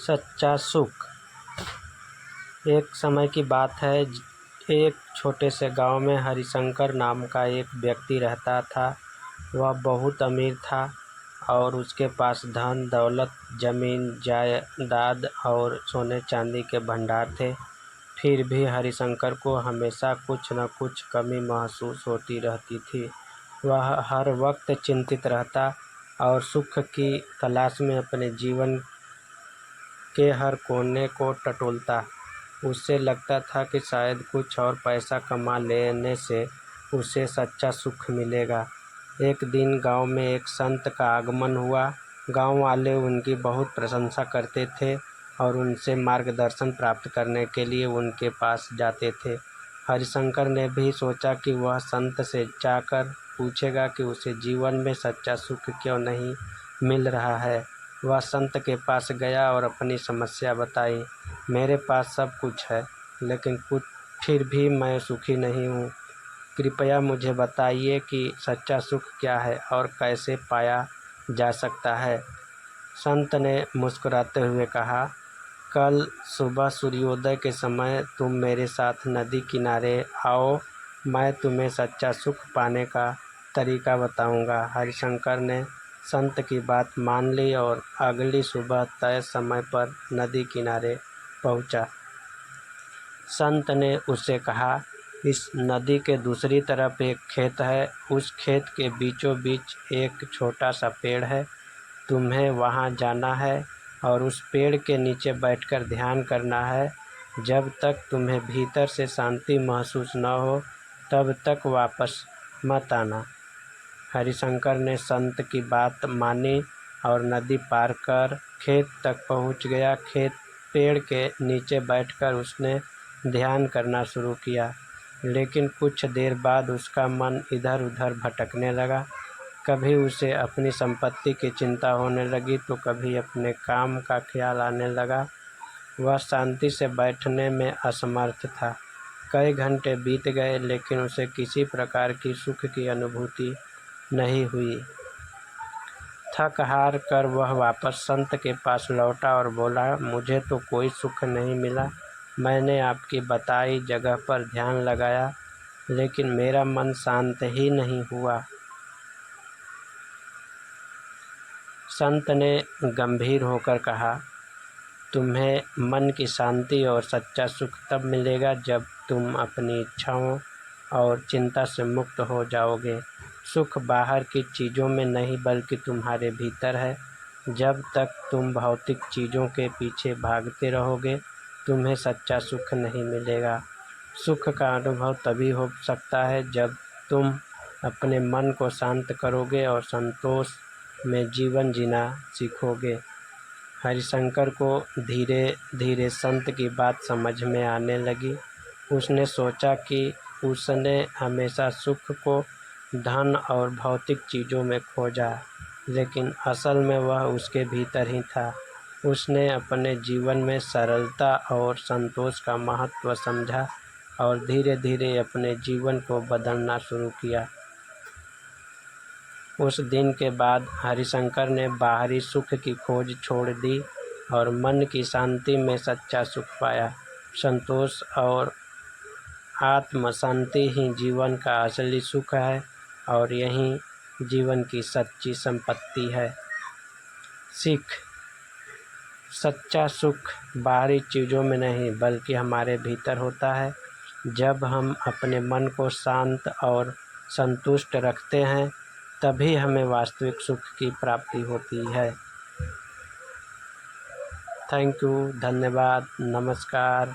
सच्चा सुख। एक समय की बात है। एक छोटे से गांव में हरिशंकर नाम का एक व्यक्ति रहता था। वह बहुत अमीर था और उसके पास धन दौलत, जमीन जायदाद और सोने चांदी के भंडार थे। फिर भी हरिशंकर को हमेशा कुछ न कुछ कमी महसूस होती रहती थी। वह हर वक्त चिंतित रहता और सुख की तलाश में अपने जीवन के हर कोने को टटोलता। उसे लगता था कि शायद कुछ और पैसा कमा लेने से उसे सच्चा सुख मिलेगा। एक दिन गांव में एक संत का आगमन हुआ। गांव वाले उनकी बहुत प्रशंसा करते थे और उनसे मार्गदर्शन प्राप्त करने के लिए उनके पास जाते थे। हरिशंकर ने भी सोचा कि वह संत से जाकर पूछेगा कि उसे जीवन में सच्चा सुख क्यों नहीं मिल रहा है। वह संत के पास गया और अपनी समस्या बताई। मेरे पास सब कुछ है, लेकिन फिर भी मैं सुखी नहीं हूँ। कृपया मुझे बताइए कि सच्चा सुख क्या है और कैसे पाया जा सकता है। संत ने मुस्कुराते हुए कहा, कल सुबह सूर्योदय के समय तुम मेरे साथ नदी किनारे आओ। मैं तुम्हें सच्चा सुख पाने का तरीका बताऊंगा। हरिशंकर ने संत की बात मान ली और अगली सुबह तय समय पर नदी किनारे पहुंचा। संत ने उससे कहा, इस नदी के दूसरी तरफ एक खेत है। उस खेत के बीचों बीच एक छोटा सा पेड़ है। तुम्हें वहां जाना है और उस पेड़ के नीचे बैठकर ध्यान करना है। जब तक तुम्हें भीतर से शांति महसूस न हो, तब तक वापस मत आना। हरिशंकर ने संत की बात मानी और नदी पार कर खेत तक पहुंच गया। पेड़ के नीचे बैठकर उसने ध्यान करना शुरू किया, लेकिन कुछ देर बाद उसका मन इधर उधर भटकने लगा। कभी उसे अपनी संपत्ति की चिंता होने लगी तो कभी अपने काम का ख्याल आने लगा। वह शांति से बैठने में असमर्थ था। कई घंटे बीत गए, लेकिन उसे किसी प्रकार की सुख की अनुभूति नहीं हुई। थक हार कर वह वापस संत के पास लौटा और बोला, मुझे तो कोई सुख नहीं मिला। मैंने आपकी बताई जगह पर ध्यान लगाया, लेकिन मेरा मन शांत ही नहीं हुआ। संत ने गंभीर होकर कहा, तुम्हें मन की शांति और सच्चा सुख तब मिलेगा जब तुम अपनी इच्छाओं और चिंता से मुक्त हो जाओगे। सुख बाहर की चीज़ों में नहीं, बल्कि तुम्हारे भीतर है। जब तक तुम भौतिक चीज़ों के पीछे भागते रहोगे, तुम्हें सच्चा सुख नहीं मिलेगा। सुख का अनुभव तभी हो सकता है जब तुम अपने मन को शांत करोगे और संतोष में जीवन जीना सीखोगे। हरिशंकर को धीरे धीरे संत की बात समझ में आने लगी। उसने सोचा कि उसने हमेशा सुख को धन और भौतिक चीज़ों में खोजा, लेकिन असल में वह उसके भीतर ही था। उसने अपने जीवन में सरलता और संतोष का महत्व समझा और धीरे धीरे अपने जीवन को बदलना शुरू किया। उस दिन के बाद हरिशंकर ने बाहरी सुख की खोज छोड़ दी और मन की शांति में सच्चा सुख पाया। संतोष और आत्म शांति ही जीवन का असली सुख है और यही जीवन की सच्ची संपत्ति है। सीख। सच्चा सुख बाहरी चीज़ों में नहीं, बल्कि हमारे भीतर होता है। जब हम अपने मन को शांत और संतुष्ट रखते हैं, तभी हमें वास्तविक सुख की प्राप्ति होती है। थैंक यू, धन्यवाद, नमस्कार।